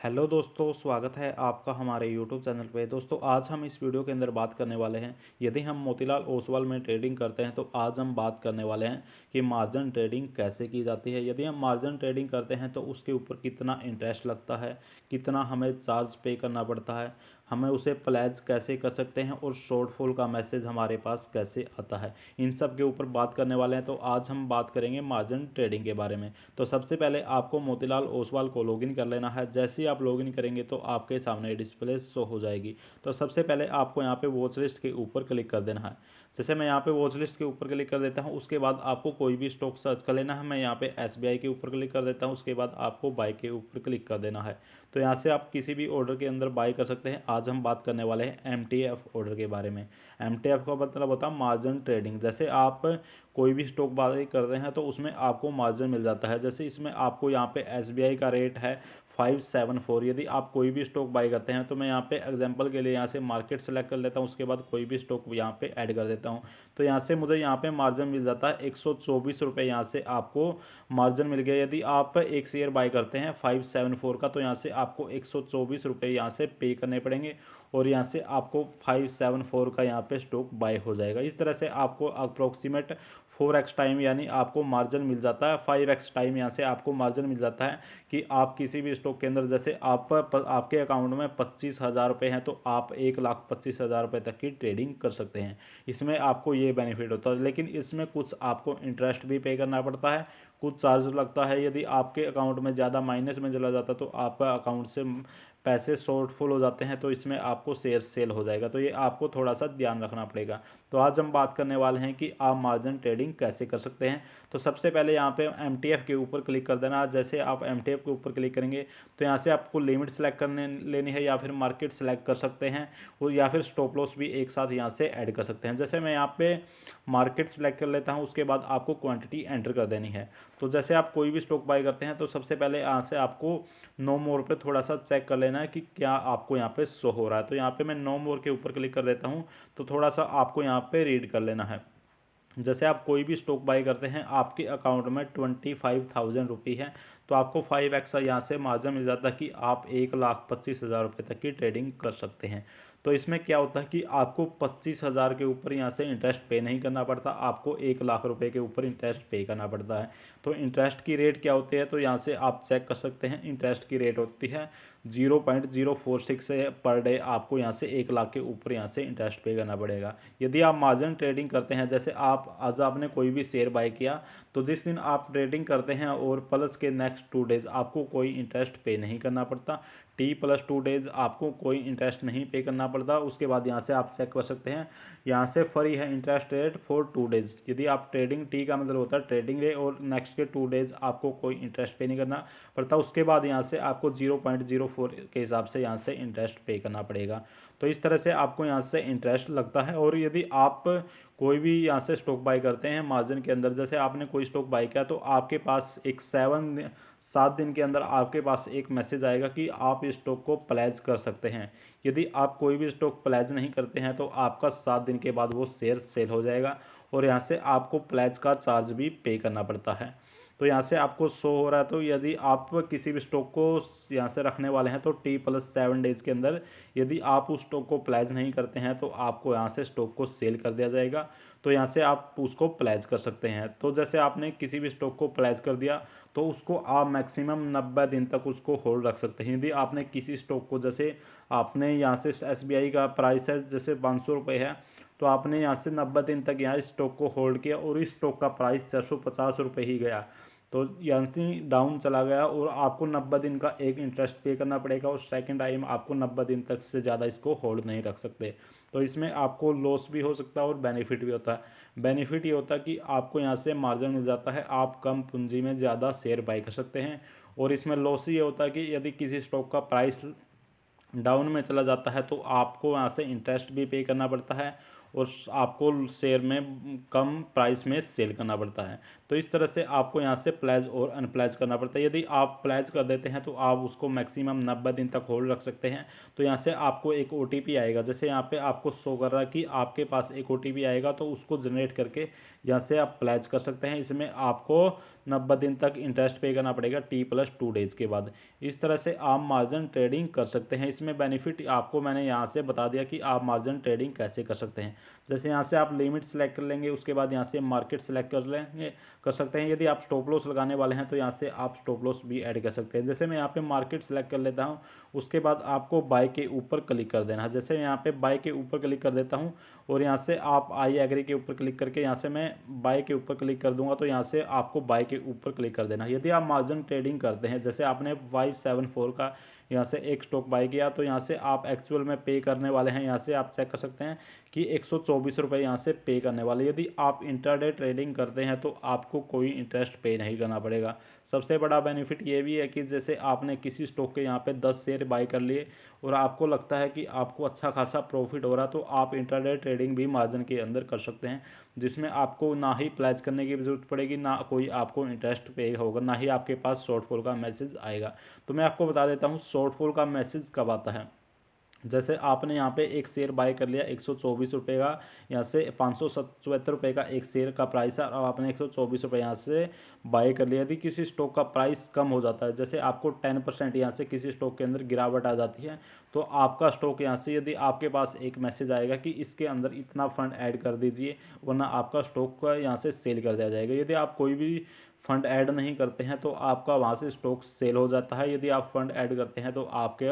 Hello दोस्तों, स्वागत है आपका हमारे यूट्यूब चैनल पे। दोस्तों, आज हम इस वीडियो के अंदर बात करने वाले हैं, यदि हम मोतीलाल ओसवाल में ट्रेडिंग करते हैं तो आज हम बात करने वाले हैं कि मार्जिन ट्रेडिंग कैसे की जाती है। यदि हम मार्जिन ट्रेडिंग करते हैं तो उसके ऊपर कितना इंटरेस्ट लगता है, कितना हमें चार्ज पे करना पड़ता है, हमें उसे प्लेज कैसे कर सकते हैं और शॉर्टफॉल का मैसेज हमारे पास कैसे आता है, इन सब के ऊपर बात करने वाले हैं। तो आज हम बात करेंगे मार्जिन ट्रेडिंग के बारे में। तो सबसे पहले आपको मोतीलाल ओसवाल को लॉगिन कर लेना है। जैसे ही आप लॉगिन करेंगे तो आपके सामने डिस्प्ले शो हो जाएगी। तो सबसे पहले आपको यहाँ पे वॉच लिस्ट के ऊपर क्लिक कर देना है। जैसे मैं यहाँ पे वॉच लिस्ट के ऊपर क्लिक कर देता हूँ, उसके बाद आपको कोई भी स्टॉक सर्च कर लेना है। मैं यहाँ पे SBI के ऊपर क्लिक कर देता हूँ, उसके बाद आपको बाय के ऊपर क्लिक कर देना है। तो यहाँ से आप किसी भी ऑर्डर के अंदर बाय कर सकते हैं। आज हम बात करने वाले हैं MTF ऑर्डर के बारे में। MTF का मतलब होता है मार्जिन ट्रेडिंग। जैसे आप कोई भी स्टॉक बाय करते हैं तो उसमें आपको मार्जिन मिल जाता है। जैसे इसमें आपको यहाँ पे SBI का रेट है 574। यदि आप कोई भी स्टॉक बाय करते हैं तो मैं यहाँ पे एग्जांपल के लिए यहाँ से मार्केट सेलेक्ट कर लेता हूँ, उसके बाद कोई भी स्टॉक यहाँ पे ऐड कर देता हूँ। तो यहाँ से मुझे यहाँ पे मार्जिन मिल जाता है 124 रुपये। यहाँ से आपको मार्जिन मिल गया। यदि आप एक शेयर बाय करते हैं 574 का, तो यहाँ से आपको 124 रुपये यहाँ से पे करने पड़ेंगे और यहाँ से आपको 574 का यहाँ पे स्टॉक बाय हो जाएगा। इस तरह से आपको अप्रोक्सीमेट 4x टाइम यानी आपको मार्जिन मिल जाता है। 5x टाइम यहाँ से आपको मार्जिन मिल जाता है कि आप किसी भी स्टॉक के अंदर, जैसे आपके अकाउंट में 25,000 रुपये हैं तो आप 1,25,000 रुपये तक की ट्रेडिंग कर सकते हैं। इसमें आपको ये बेनिफिट होता है, लेकिन इसमें कुछ आपको इंटरेस्ट भी पे करना पड़ता है, कुछ चार्ज लगता है। यदि आपके अकाउंट में ज़्यादा माइनस में चला जाता तो आपका अकाउंट से पैसे शॉर्टफॉल हो जाते हैं, तो इसमें आपको शेयर सेल हो जाएगा। तो ये आपको थोड़ा सा ध्यान रखना पड़ेगा। तो आज हम बात करने वाले हैं कि आप मार्जिन ट्रेडिंग कैसे कर सकते हैं। तो सबसे पहले यहाँ पे MTF के ऊपर क्लिक कर देना। जैसे आप MTF के ऊपर क्लिक करेंगे तो यहाँ से आपको लिमिट सेलेक्ट करने लेनी है या फिर मार्केट सेलेक्ट कर सकते हैं, और या फिर स्टॉप लॉस भी एक साथ यहाँ से ऐड कर सकते हैं। जैसे मैं यहाँ पे मार्केट सेलेक्ट कर लेता हूँ, उसके बाद आपको क्वांटिटी एंटर कर देनी है। तो जैसे आप कोई भी स्टॉक बाय करते हैं तो सबसे पहले यहाँ से आपको नो मोर पे थोड़ा सा चेक कर लेना है कि क्या आपको यहाँ पे शो हो रहा है। तो यहाँ पे मैं नो मोर के ऊपर क्लिक कर देता हूँ। तो थोड़ा सा आपको यहाँ पे रीड कर लेना है। जैसे आप कोई भी स्टॉक बाय करते हैं, आपके अकाउंट में 25,000 रुपये है तो आपको 5x यहाँ से मार्जिन मिल जाता है कि आप 1,25,000 रुपये तक की ट्रेडिंग कर सकते हैं। तो इसमें क्या होता है कि आपको 25,000 के ऊपर यहाँ से इंटरेस्ट पे नहीं करना पड़ता, आपको 1,00,000 रुपये के ऊपर इंटरेस्ट पे करना पड़ता है। तो इंटरेस्ट की रेट क्या होती है, तो यहाँ से आप चेक कर सकते हैं। इंटरेस्ट की रेट होती है 0.046 से पर डे आपको यहाँ से 1,00,000 के ऊपर यहाँ से इंटरेस्ट पे करना पड़ेगा। यदि आप मार्जिन ट्रेडिंग करते हैं, जैसे आप आज आपने कोई भी शेयर बाय किया, तो जिस दिन आप ट्रेडिंग करते हैं और प्लस के नेक्स्ट 2 डेज आपको कोई इंटरेस्ट पे नहीं करना पड़ता। T+2 डेज आपको कोई इंटरेस्ट नहीं पे करना पड़ता। उसके बाद यहाँ से आप चेक कर सकते हैं, यहाँ से फ्री है इंटरेस्ट रेट फॉर 2 डेज। यदि आप ट्रेडिंग, टी का मतलब होता है ट्रेडिंग डे, और नेक्स्ट के 2 डेज आपको कोई इंटरेस्ट पे नहीं करना पड़ता। उसके बाद यहाँ से आपको 0.04 के हिसाब से यहाँ से इंटरेस्ट पे करना पड़ेगा। तो इस तरह से आपको यहाँ से इंटरेस्ट लगता है। और यदि आप कोई भी यहाँ से स्टॉक बाय करते हैं मार्जिन के अंदर, जैसे आपने कोई स्टॉक बाय किया तो आपके पास एक 7 दिन के अंदर आपके पास एक मैसेज आएगा कि आप इस स्टॉक को प्लेज कर सकते हैं। यदि आप कोई भी स्टॉक प्लेज नहीं करते हैं तो आपका 7 दिन के बाद वो शेयर सेल हो जाएगा और यहाँ से आपको प्लेज का चार्ज भी पे करना पड़ता है। तो यहाँ से आपको शो हो रहा है। तो यदि आप किसी भी स्टॉक को यहाँ से रखने वाले हैं तो T+7 डेज के अंदर यदि आप उस स्टॉक को प्लेज नहीं करते हैं तो आपको यहाँ से स्टॉक को सेल कर दिया जाएगा। तो यहाँ से आप उसको प्लेज कर सकते हैं। तो जैसे आपने किसी भी स्टॉक को प्लेज कर दिया तो उसको आप मैक्सिमम 90 दिन तक उसको होल्ड रख सकते हैं। यदि आपने किसी स्टॉक को, जैसे आपने यहाँ से SBI का प्राइस है जैसे 500 रुपये है, तो आपने यहाँ से 90 दिन तक यहाँ इस स्टॉक को होल्ड किया और इस स्टॉक का प्राइस 450 रुपये ही गया, तो यहाँ से डाउन चला गया और आपको 90 दिन का एक इंटरेस्ट पे करना पड़ेगा और सेकंड टाइम आपको 90 दिन तक से ज़्यादा इसको होल्ड नहीं रख सकते। तो इसमें आपको लॉस भी हो सकता है और बेनिफिट भी होता है। बेनिफिट ये होता है कि आपको यहाँ से मार्जिन मिल जाता है, आप कम पूंजी में ज़्यादा शेयर बाय कर सकते हैं। और इसमें लॉस ये होता है कि यदि किसी स्टॉक का प्राइस डाउन में चला जाता है तो आपको यहाँ से इंटरेस्ट भी पे करना पड़ता है और आपको शेयर में कम प्राइस में सेल करना पड़ता है। तो इस तरह से आपको यहाँ से प्लेज और अनप्लेज करना पड़ता है। यदि आप प्लेज कर देते हैं तो आप उसको मैक्सिमम 90 दिन तक होल्ड रख सकते हैं। तो यहाँ से आपको एक OTP आएगा, जैसे यहाँ पे आपको शो कर रहा है कि आपके पास एक OTP आएगा, तो उसको जनरेट करके यहाँ से आप प्लेज कर सकते हैं। इसमें आपको 90 दिन तक इंटरेस्ट पे करना पड़ेगा T+2 डेज़ के बाद। इस तरह से आप मार्जिन ट्रेडिंग कर सकते हैं। इसमें बेनिफिट आपको मैंने यहाँ से बता दिया कि आप मार्जिन ट्रेडिंग कैसे कर सकते हैं। जैसे यहाँ से आप लिमिट सेलेक्ट कर लेंगे, उसके बाद यहाँ से मार्केट सेलेक्ट कर सकते हैं। यदि आप स्टॉप लॉस लगाने वाले हैं तो यहाँ से आप स्टॉप लॉस भी ऐड कर सकते हैं। जैसे मैं यहाँ पे मार्केट सेलेक्ट कर लेता हूँ, उसके बाद आपको बाय के ऊपर क्लिक कर देना है। जैसे मैं यहाँ पे बाय के ऊपर क्लिक कर देता हूँ और यहाँ से आप आई एग्री के ऊपर क्लिक करके यहाँ से मैं बाय के ऊपर क्लिक कर दूंगा, तो यहाँ से आपको बाय के ऊपर क्लिक कर देना। यदि आप मार्जिन ट्रेडिंग करते हैं, जैसे आपने 574 का यहाँ से एक स्टॉक बाय किया, तो यहाँ से आप एक्चुअल में पे करने वाले हैं, यहाँ से आप चेक कर सकते हैं कि 124 रुपये यहाँ से पे करने वाले। यदि आप इंट्राडे ट्रेडिंग करते हैं तो आपको कोई इंटरेस्ट पे नहीं करना पड़ेगा। सबसे बड़ा बेनिफिट ये भी है कि जैसे आपने किसी स्टॉक के यहाँ पे 10 शेयर बाय कर लिए और आपको लगता है कि आपको अच्छा खासा प्रॉफिट हो रहा, तो आप इंट्राडे ट्रेडिंग भी मार्जिन के अंदर कर सकते हैं, जिसमें आपको ना ही प्लेज करने की जरूरत पड़ेगी, ना कोई आपको इंटरेस्ट पे होगा, ना ही आपके पास शॉर्टफॉल का मैसेज आएगा। तो मैं आपको बता देता हूँ शॉर्टफॉल का मैसेज कब आता है। जैसे आपने यहाँ पे एक शेयर बाय कर लिया 124 रुपये का, यहाँ से 577 रुपये का एक शेयर का प्राइस है, और आपने 124 रुपये यहाँ से बाय कर लिया। यदि किसी स्टॉक का प्राइस कम हो जाता है, जैसे आपको 10% यहाँ से किसी स्टॉक के अंदर गिरावट आ जाती है, तो आपका स्टॉक यहाँ से, यदि आपके पास एक मैसेज आएगा कि इसके अंदर इतना फंड ऐड कर दीजिए, वरना आपका स्टॉक का यहाँ से सेल कर दिया जाएगा। यदि आप कोई भी फंड ऐड नहीं करते हैं तो आपका वहाँ से स्टॉक सेल हो जाता है। यदि आप फंड ऐड करते हैं तो आपके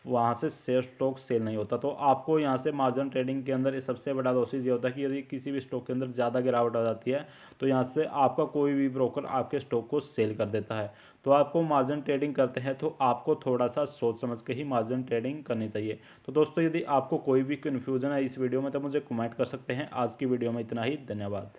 वहाँ से शेयर स्टॉक सेल नहीं होता। तो आपको यहाँ से मार्जिन ट्रेडिंग के अंदर सबसे बड़ा लॉसेज ये होता है कि यदि किसी भी स्टॉक के अंदर ज़्यादा गिरावट आ जाती है, तो यहाँ से आपका कोई भी ब्रोकर आपके स्टॉक को सेल कर देता है। तो आपको मार्जिन ट्रेडिंग करते हैं तो आपको थोड़ा सा सोच समझ के ही मार्जिन ट्रेडिंग करनी चाहिए। तो दोस्तों, यदि आपको कोई भी कन्फ्यूजन है इस वीडियो में तो मुझे कमेंट कर सकते हैं। आज की वीडियो में इतना ही, धन्यवाद।